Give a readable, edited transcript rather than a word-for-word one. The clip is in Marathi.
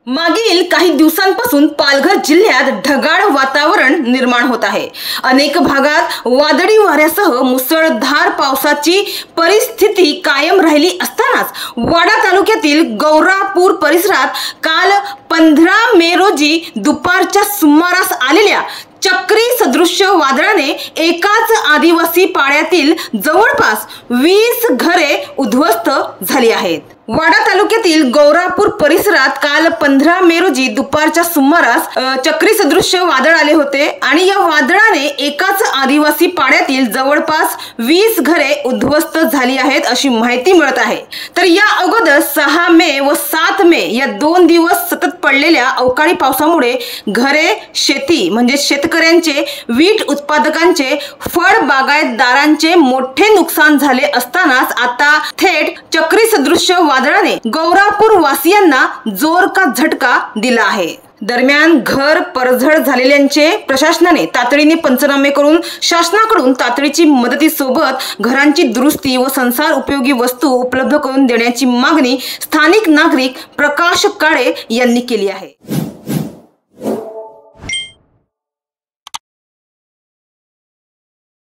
मागील काही दिवसांपासून पालघर जिल्ह्यात ढगाळ वातावरण निर्माण होत आहे। अनेक भागात वादळी वाऱ्यासह मुसळधार पावसाची परिस्थिती कायम राहिली असतानाच वाडा तालुक्यातील गौरापूर परिसरात काल 15 मे रोजी दुपारच्या सुमारास आलेल्या चक्री सदृश्य वादळाने एकाच आदिवासी पाड्यातील जवळपास 20 घरे उद्ध्वस्त झाली आहेत। वाडा तालुक्यातील गौरापूर परिसरात काल 15 मे रोजी दुपारच्या सुमारास चक्री सदृश्य वादळ आले होते आणि या वादळाने एकाच आदिवासी पाड्यातील जवळपास 20 घरे उद्ध्वस्त झाली आहेत अशी माहिती मिळत आहे। तर या अगोदर 6 मे व 7 मे या 2 दिवस सतत पडलेल्या अवकाळी पावसामुळे घरे, शेती म्हणजे शेतकऱ्यांचे, वीट उत्पादकांचे, फळ बागायतदारांचे मोठे नुकसान झाले असतानाच आता थेट चक्री सदृश्य वादळाने गौरापूर वासियांना जोर का झटका दिला आहे। दरम्यान घर पडझड झालेल्यांचे प्रशासनाने तातडीने पंचनामे करून शासनाकडून तातडीची मदतीसोबत घरांची दुरुस्ती व संसार उपयोगी वस्तू उपलब्ध करून देण्याची मागणी स्थानिक नागरिक प्रकाश काळे यांनी केली आहे।